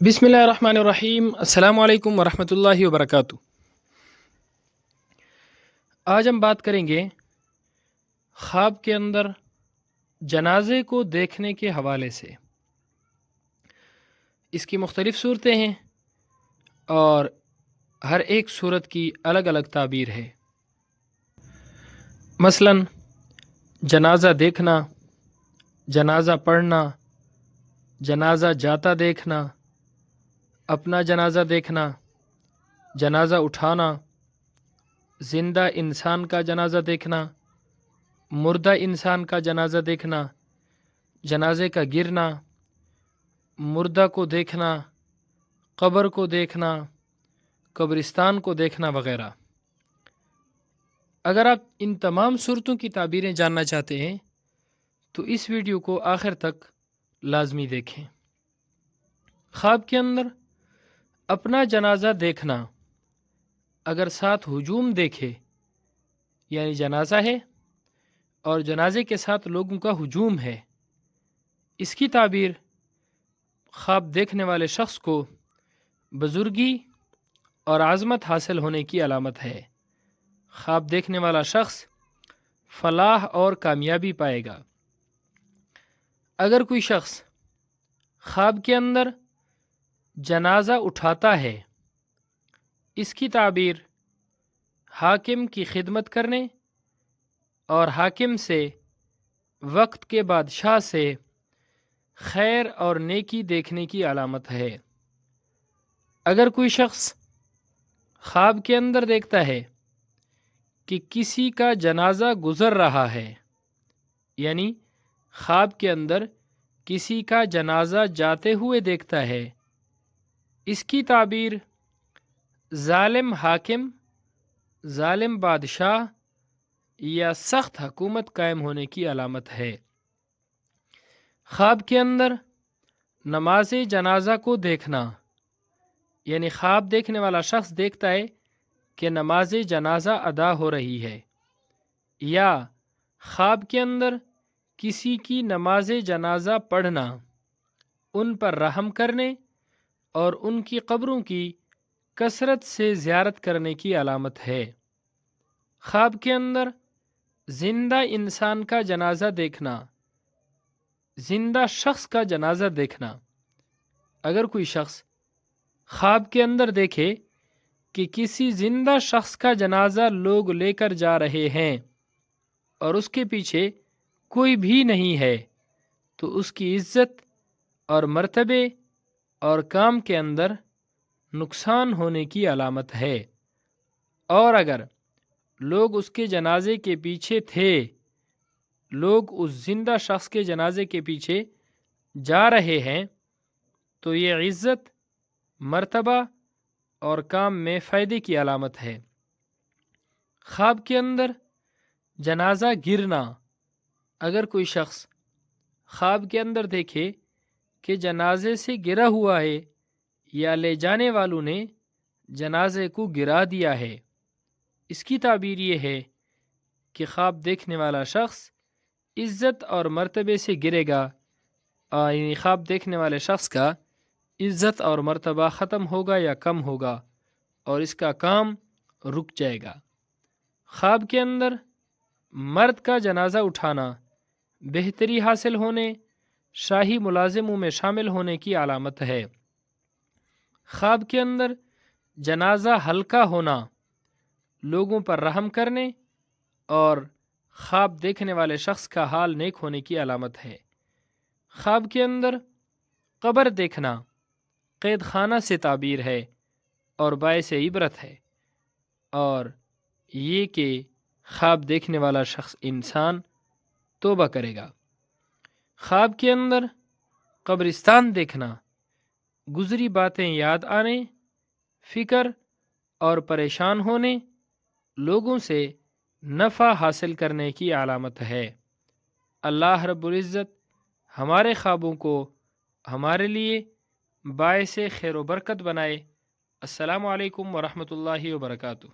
بسم اللہ الرحمن الرحیم۔ السلام علیکم ورحمۃ اللہ وبرکاتہ۔ آج ہم بات کریں گے خواب کے اندر جنازے کو دیکھنے کے حوالے سے۔ اس کی مختلف صورتیں ہیں اور ہر ایک صورت کی الگ الگ تعبیر ہے۔ مثلا جنازہ دیکھنا، جنازہ پڑھنا، جنازہ جاتا دیکھنا، اپنا جنازہ دیکھنا، جنازہ اٹھانا، زندہ انسان کا جنازہ دیکھنا، مردہ انسان کا جنازہ دیکھنا، جنازے کا گرنا، مردہ کو دیکھنا، قبر کو دیکھنا، قبرستان کو دیکھنا وغیرہ۔ اگر آپ ان تمام صورتوں کی تعبیریں جاننا چاہتے ہیں تو اس ویڈیو کو آخر تک لازمی دیکھیں۔ خواب کے اندر اپنا جنازہ دیکھنا، اگر ساتھ ہجوم دیکھے یعنی جنازہ ہے اور جنازے کے ساتھ لوگوں کا ہجوم ہے، اس کی تعبیر خواب دیکھنے والے شخص کو بزرگی اور عظمت حاصل ہونے کی علامت ہے۔ خواب دیکھنے والا شخص فلاح اور کامیابی پائے گا۔ اگر کوئی شخص خواب کے اندر جنازہ اٹھاتا ہے، اس کی تعبیر حاکم کی خدمت کرنے اور حاکم سے، وقت کے بادشاہ سے خیر اور نیکی دیکھنے کی علامت ہے۔ اگر کوئی شخص خواب کے اندر دیکھتا ہے کہ کسی کا جنازہ گزر رہا ہے، یعنی خواب کے اندر کسی کا جنازہ جاتے ہوئے دیکھتا ہے، اس کی تعبیر ظالم حاکم، ظالم بادشاہ یا سخت حکومت قائم ہونے کی علامت ہے۔ خواب کے اندر نماز جنازہ کو دیکھنا، یعنی خواب دیکھنے والا شخص دیکھتا ہے کہ نماز جنازہ ادا ہو رہی ہے، یا خواب کے اندر کسی کی نماز جنازہ پڑھنا، ان پر رحم کرنے اور ان کی قبروں کی کثرت سے زیارت کرنے کی علامت ہے۔ خواب کے اندر زندہ انسان کا جنازہ دیکھنا، زندہ شخص کا جنازہ دیکھنا۔ اگر کوئی شخص خواب کے اندر دیکھے کہ کسی زندہ شخص کا جنازہ لوگ لے کر جا رہے ہیں اور اس کے پیچھے کوئی بھی نہیں ہے، تو اس کی عزت اور مرتبے اور کام کے اندر نقصان ہونے کی علامت ہے۔ اور اگر لوگ اس کے جنازے کے پیچھے تھے، لوگ اس زندہ شخص کے جنازے کے پیچھے جا رہے ہیں، تو یہ عزت، مرتبہ اور کام میں فائدے کی علامت ہے۔ خواب کے اندر جنازہ گرنا، اگر کوئی شخص خواب کے اندر دیکھے کہ جنازے سے گرا ہوا ہے یا لے جانے والوں نے جنازے کو گرا دیا ہے، اس کی تعبیر یہ ہے کہ خواب دیکھنے والا شخص عزت اور مرتبے سے گرے گا، یعنی خواب دیکھنے والے شخص کا عزت اور مرتبہ ختم ہوگا یا کم ہوگا اور اس کا کام رک جائے گا۔ خواب کے اندر مرد کا جنازہ اٹھانا بہتری حاصل ہونے، شاہی ملازموں میں شامل ہونے کی علامت ہے۔ خواب کے اندر جنازہ ہلکا ہونا لوگوں پر رحم کرنے اور خواب دیکھنے والے شخص کا حال نیک ہونے کی علامت ہے۔ خواب کے اندر قبر دیکھنا قید خانہ سے تعبیر ہے اور باعث عبرت ہے، اور یہ کہ خواب دیکھنے والا شخص انسان توبہ کرے گا۔ خواب کے اندر قبرستان دیکھنا گزری باتیں یاد آنے، فکر اور پریشان ہونے، لوگوں سے نفع حاصل کرنے کی علامت ہے۔ اللہ رب العزت ہمارے خوابوں کو ہمارے لیے باعث خیر و برکت بنائے۔ السلام علیکم ورحمۃ اللہ وبرکاتہ۔